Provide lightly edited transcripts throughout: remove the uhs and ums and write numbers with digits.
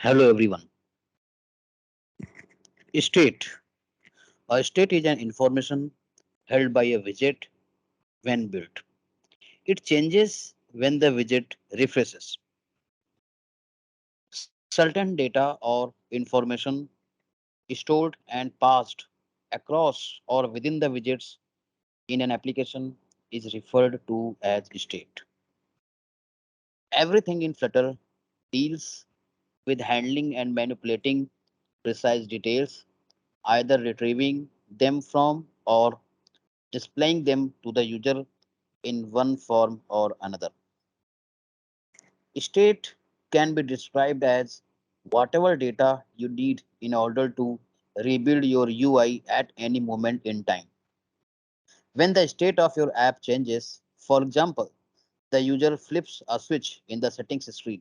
Hello everyone. State. A state is an information held by a widget when built. It changes when the widget refreshes. Certain data or information stored and passed across or within the widgets in an application is referred to as state. Everything in Flutter deals with handling and manipulating precise details, either retrieving them from or displaying them to the user in one form or another. State can be described as whatever data you need in order to rebuild your UI at any moment in time. When the state of your app changes, for example, the user flips a switch in the settings screen,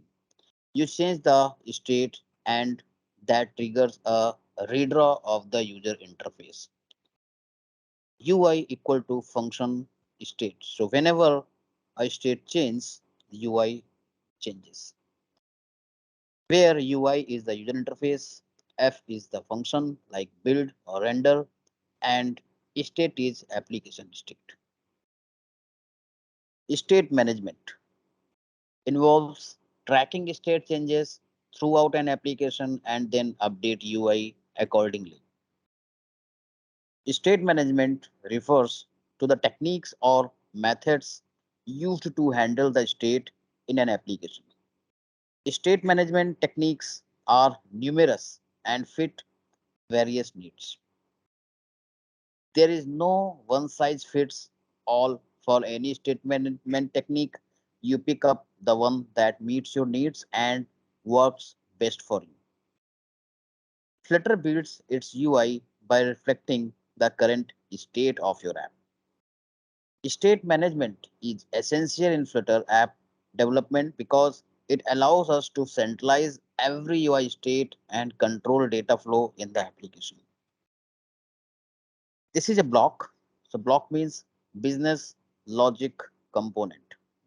you change the state and that triggers a redraw of the user interface. UI equal to function state. So whenever a state changes, UI changes. Where UI is the user interface, F is the function like build or render, and state is application state. State management involves tracking state changes throughout an application and then update UI accordingly. State management refers to the techniques or methods used to handle the state in an application. State management techniques are numerous and fit various needs. There is no one size fits all for any state management technique. You pick up the one that meets your needs and works best for you. Flutter builds its UI by reflecting the current state of your app. State management is essential in Flutter app development because it allows us to centralize every UI state and control data flow in the application. This is a block. So block means business logic component.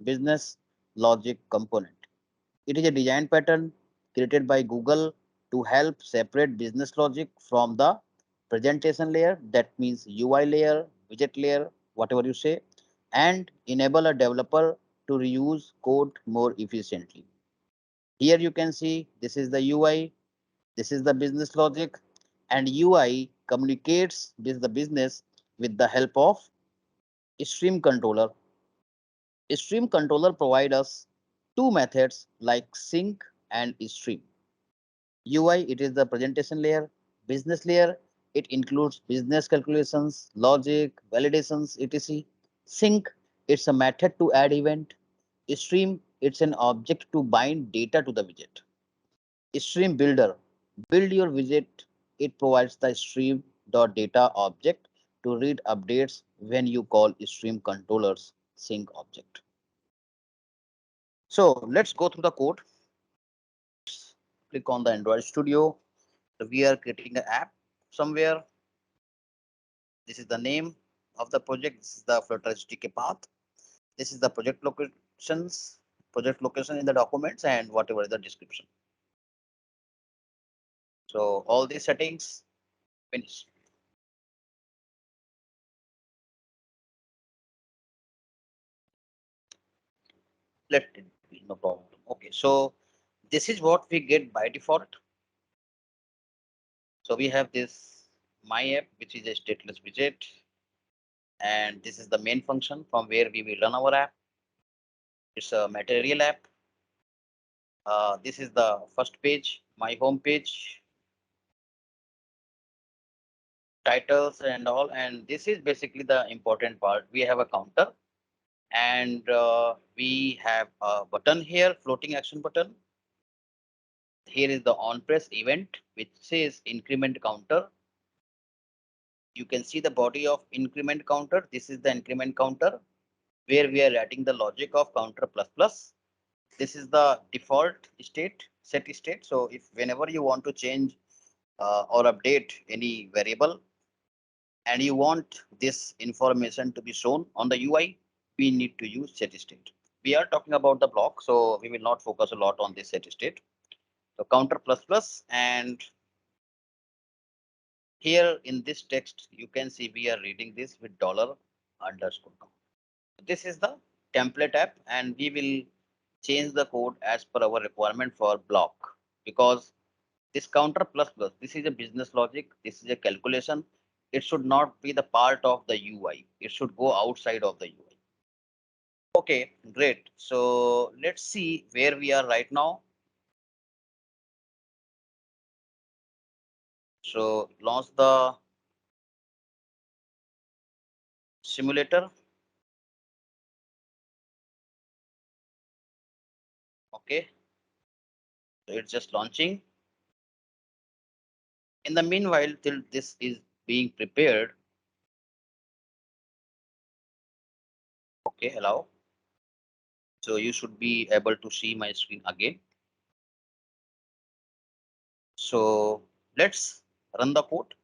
Business logic component. It is a design pattern created by Google to help separate business logic from the presentation layer. That means UI layer, widget layer, whatever you say, and enable a developer to reuse code more efficiently. Here you can see this is the UI, this is the business logic, and UI communicates with the business with the help of stream controller. Stream controller provide us two methods like sync and stream. UI, it is the presentation layer. Business layer, it includes business calculations, logic, validations, etc. Sync, it's a method to add event. Stream, it's an object to bind data to the widget. Stream builder, build your widget. It provides the stream.data object to read updates when you call stream controllers sync object. So let's go through the code. Click on the Android Studio. So we are creating an app somewhere. This is the name of the project. This is the Flutter SDK path. This is the project location in the documents, and whatever is the description. So all these settings finish. Let it be, no problem. Okay, so this is what we get by default. So we have this my app, which is a stateless widget, and this is the main function from where we will run our app. It's a material app. This is the first page, my home page, titles and all, and this is basically the important part. We have a counter, and we have a button here, floating action button. Here is the on press event, which says increment counter. You can see the body of increment counter. This is the increment counter where we are writing the logic of counter plus plus. This is the default state, set state. So if whenever you want to change or update any variable and you want this information to be shown on the UI, we need to use set state. We are talking about the block, so we will not focus a lot on this set state. So counter plus plus, and here in this text, you can see we are reading this with dollar underscore count. This is the template app, and we will change the code as per our requirement for BLOC, because this counter plus plus, this is a business logic, this is a calculation. It should not be the part of the UI. It should go outside of the UI. Okay, great. So let's see where we are right now. So launch the simulator. Okay, so it's just launching. In the meanwhile, till this is being prepared, okay, allow. So you should be able to see my screen again. So let's run the code.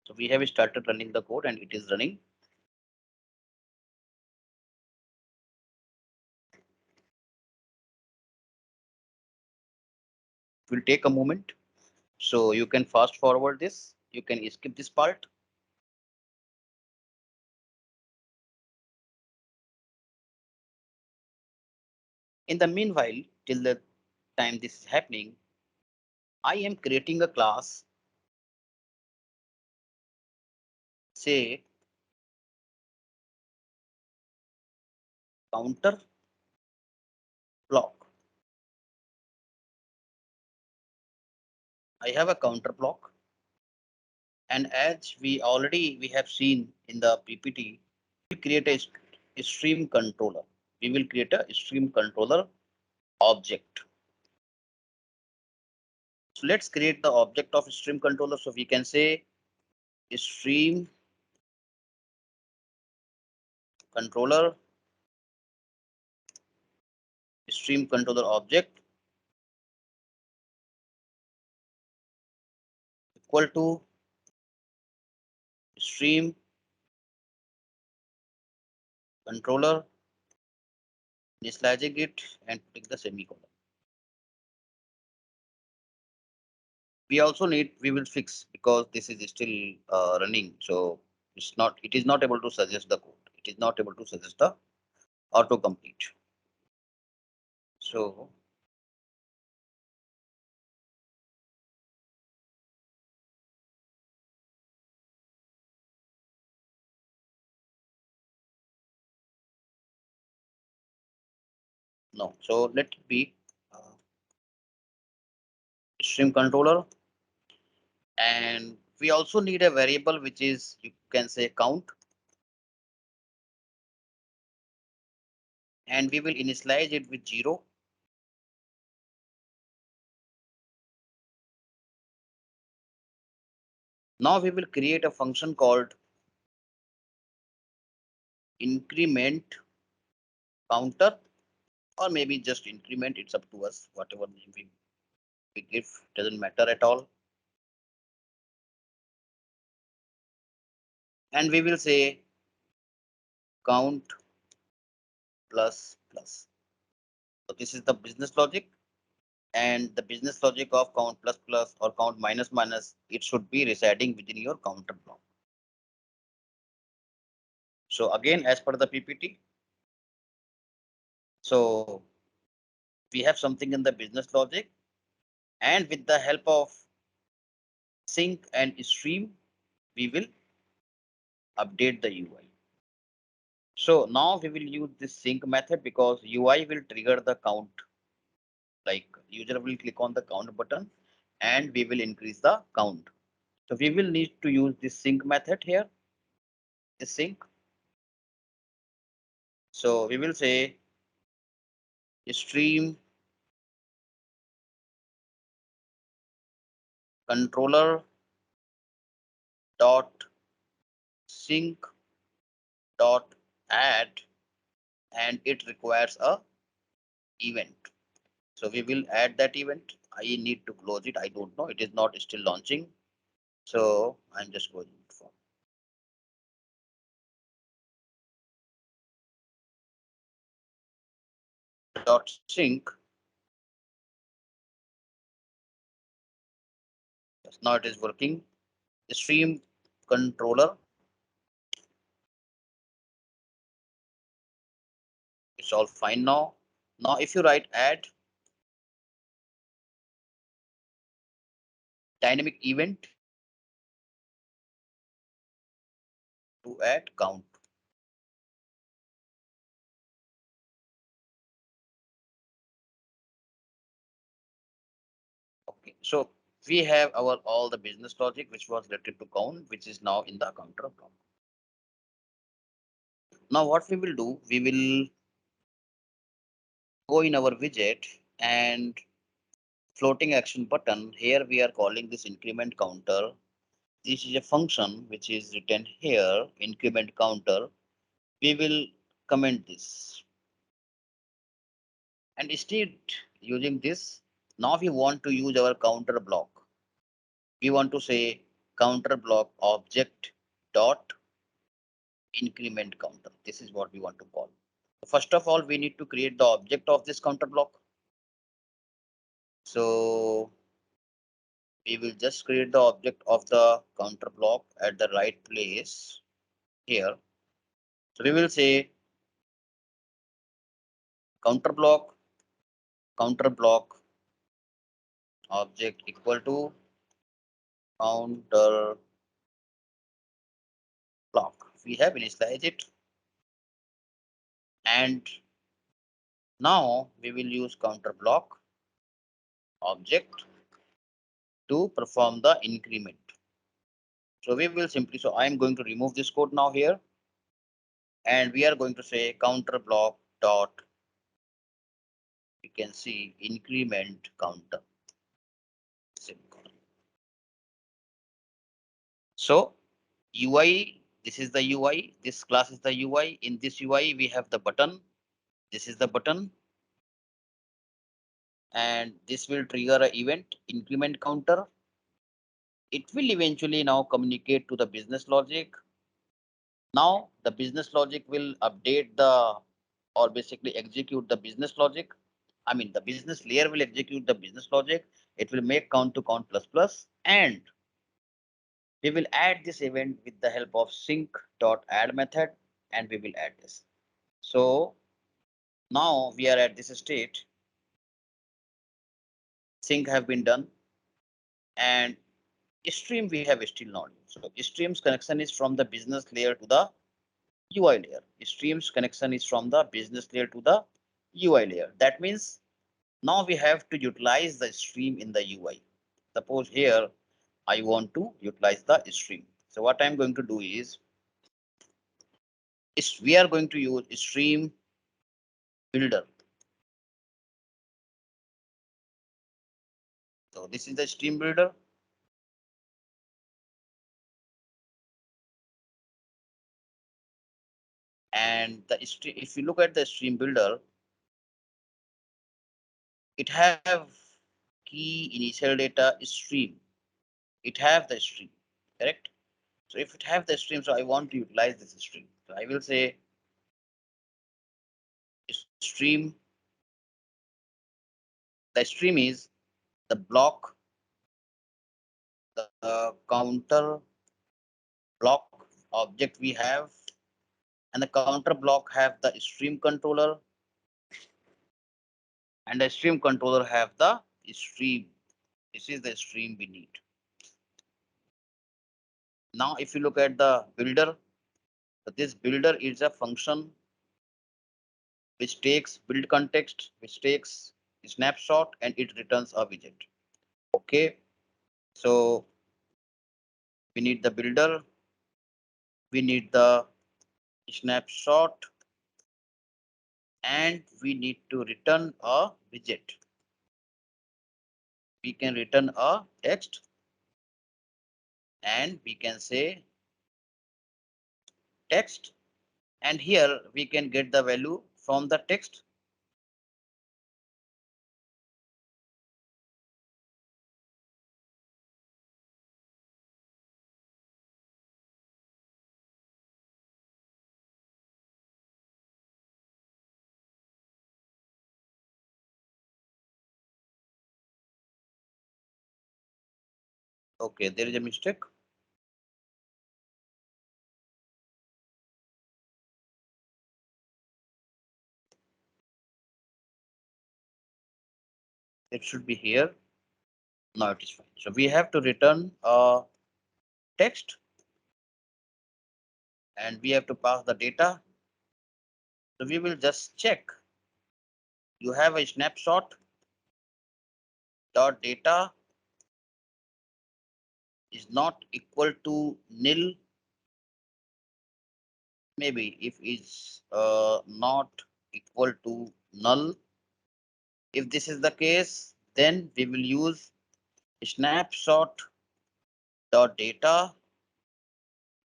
So we have started running the code and it is running. It will take a moment. So you can fast forward this. You can skip this part. In the meanwhile, till the time this is happening, I am creating a class, say counter block. I have a counter block. And as we have seen in the PPT, we create a stream controller. We will create a stream controller object. So let's create the object of stream controller. So we can say stream controller, stream controller object equal to stream controller, initializing it and putting the semicolon. We will fix because this is still running. So it is not able to suggest the code. It is not able to suggest the autocomplete. So no, so let it be stream controller, and we also need a variable which is, you can say, count, and we will initialize it with 0. Now we will create a function called increment counter, or maybe just increment. It's up to us. Whatever name we give doesn't matter at all. And we will say count plus plus. So this is the business logic, and the business logic of count plus plus or count minus minus, it should be residing within your counter block. So again, as per the PPT, so we have something in the business logic, and with the help of sync and stream, we will update the UI. So now we will use this sync method because UI will trigger the count. Like user will click on the count button and we will increase the count. So we will need to use this sync method here, this sync. So we will say stream controller dot sync dot add, and it requires a event. So we will add that event. I need to close it. I don't know. It is not still launching. So I'm just going for. dot sync. Yes, now it is working. Stream controller. It's all fine now. Now if you write add dynamic event to add count. Okay, so we have our all the business logic which was related to count, which is now in the counter block. Now what we will do, we will go in our widget and floating action button. Here we are calling this increment counter. This is a function which is written here, increment counter. We will comment this. And instead using this, now we want to use our counter block. We want to say counter block object dot increment counter. This is what we want to call. First of all, we need to create the object of this counter block. So we will just create the object of the counter block at the right place here. So we will say counter block object equal to counter block. We have initialized it, and now we will use counter block object to perform the increment. So we will simply, so I am going to remove this code now here, and we are going to say counter block dot, you can see increment counter. So UI, this is the UI, this class is the UI. In this UI, we have the button. This is the button. And this will trigger an event increment counter. It will eventually now communicate to the business logic. Now the business logic will update the, or basically execute the business logic. I mean, the business layer will execute the business logic. It will make count to count plus plus, and we will add this event with the help of sync.add method, and we will add this. So now we are at this state. Sync have been done, and stream we have still not. So streams connection is from the business layer to the UI layer. Streams connection is from the business layer to the UI layer. That means now we have to utilize the stream in the UI. Suppose here I want to utilize the stream. So what I'm going to do is we are going to use stream builder. So this is the stream builder. And the if you look at the stream builder, it have key initial data stream. It have the stream, correct? So if it have the stream, so I want to utilize this stream. So I will say stream. The stream is the block, the counter block object we have, and the counter block have the stream controller, and the stream controller have the stream. This is the stream we need. Now, if you look at the builder, this builder is a function which takes build context, which takes a snapshot, and it returns a widget. Okay, so we need the builder, we need the snapshot, and we need to return a widget. We can return a text, and we can say text, and here we can get the value from the text. Okay, there is a mistake. It should be here. Now it is fine. So we have to return a text and we have to pass the data. So we will just check. You have a snapshot dot data is not equal to nil. Maybe if is not equal to null. If this is the case, then we will use snapshot dot data.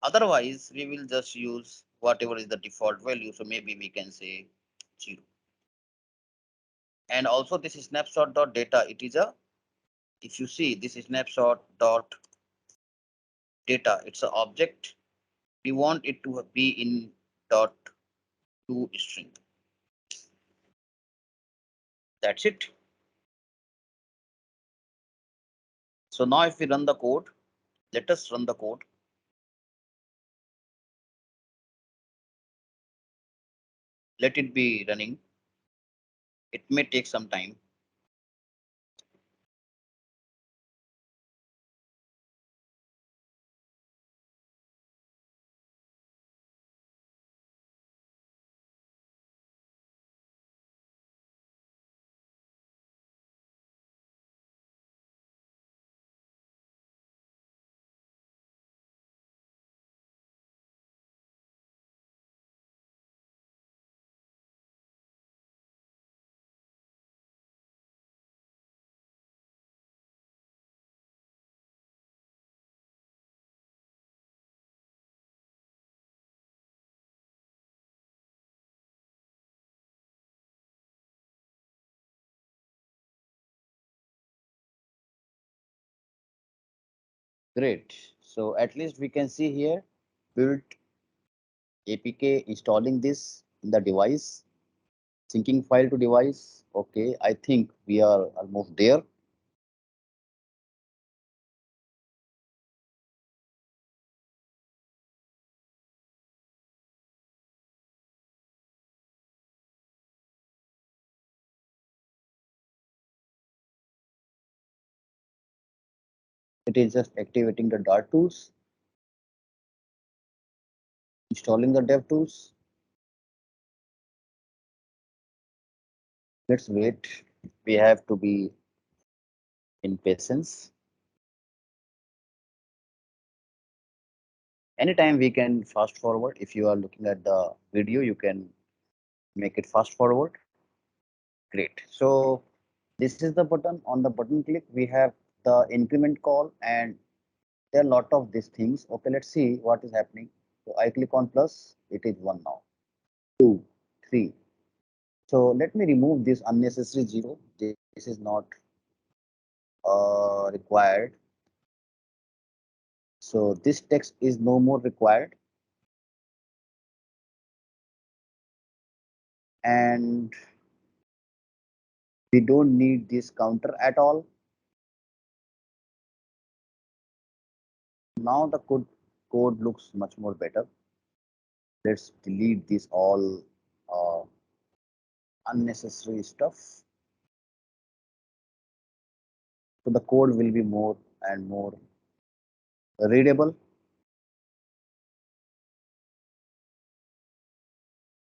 Otherwise, we will just use whatever is the default value. So maybe we can say 0. And also this is snapshot dot data. It is a, if you see this is snapshot dot data, it's an object. We want it to be in dot to string. That's it. So now if we run the code, let us run the code. Let it be running. It may take some time. Great. So at least we can see here build APK installing this in the device, syncing file to device. Okay, I think we are almost there. It is just activating the Dart tools, installing the dev tools. Let's wait. We have to be in patience. Anytime we can fast forward. If you are looking at the video, you can make it fast forward. Great. So this is the button. On the button click, we have the increment call, and there are a lot of these things. Okay, let's see what is happening. So I click on plus, it is 1 now, 2, 3. So let me remove this unnecessary 0. This is not required. So this text is no more required. And we don't need this counter at all. Now the code looks much more better. Let's delete this all unnecessary stuff. So the code will be more and more readable.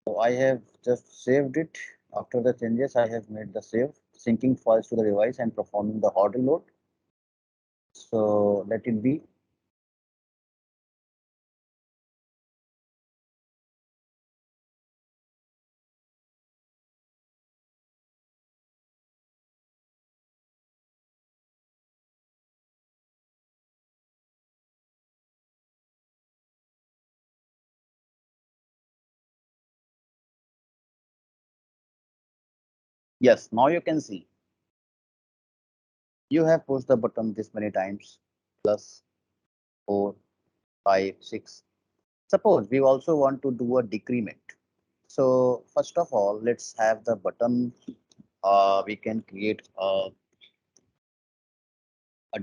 So I have just saved it. After the changes, I have made the save, syncing files to the device and performing the hot reload. So let it be. Yes, now you can see. You have pushed the button this many times, plus 4, 5, 6. Suppose we also want to do a decrement. So first of all, let's have the button. We can create a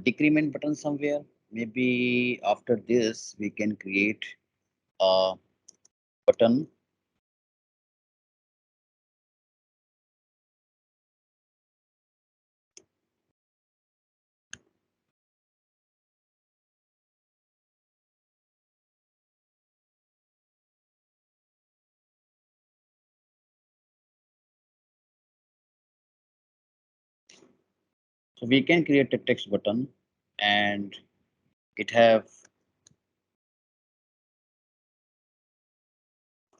decrement button somewhere. maybe after this we can create a button. So we can create a text button and it have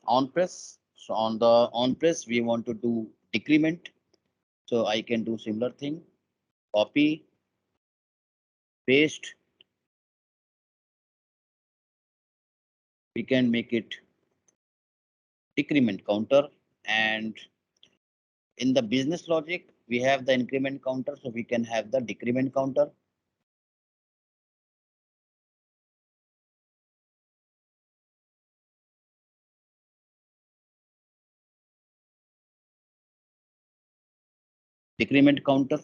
on press. So on the on press, we want to do decrement. So I can do similar thing, copy, paste. We can make it decrement counter, and in the business logic, we have the increment counter. So we can have the decrement counter. Decrement counter.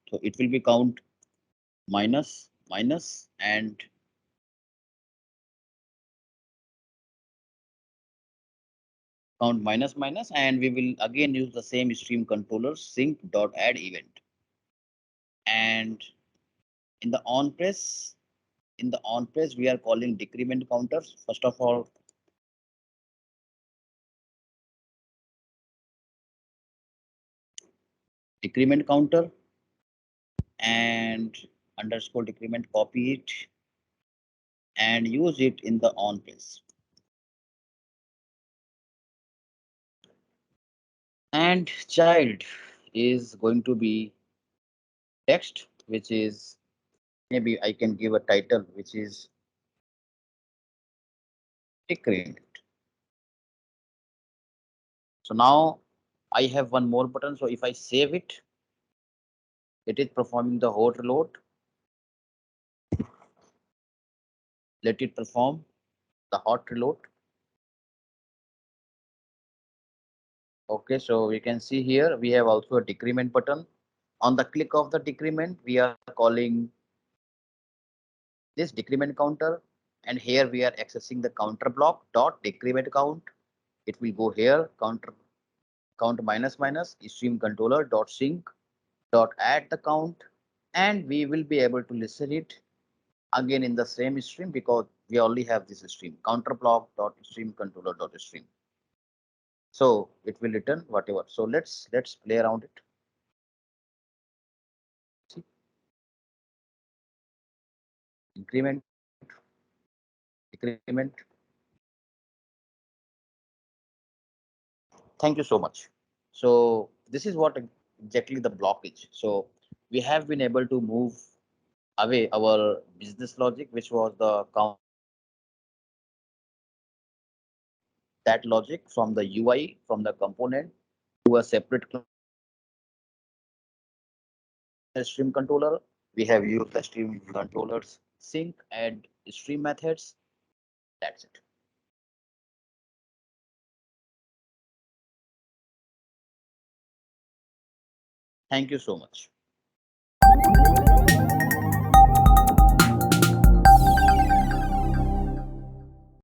So it will be count minus, minus, and count minus, minus, and we will again use the same stream controller sync dot add event. And in the on press, we are calling decrement counters. First of all, decrement counter and underscore decrement, copy it and use it in the on press. And child is going to be text, which is maybe I can give a title, which is decrement. So now I have one more button. So if I save it, it is performing the hot reload. Let it perform the hot reload. Okay, so we can see here we have also a decrement button. On the click of the decrement, we are calling this decrement counter, and here we are accessing the counter block dot decrement count. It will go here counter count minus minus stream controller dot sync dot add the count, and we will be able to listen it again in the same stream because we only have this stream counter block dot stream controller dot stream. So it will return whatever. So let's play around it. See, increment, decrement. Thank you so much. So this is what exactly the block is. So we have been able to move away our business logic, which was the count that logic from the UI, from the component to a separate stream controller. We have used the stream controllers sync and stream methods. That's it. Thank you so much.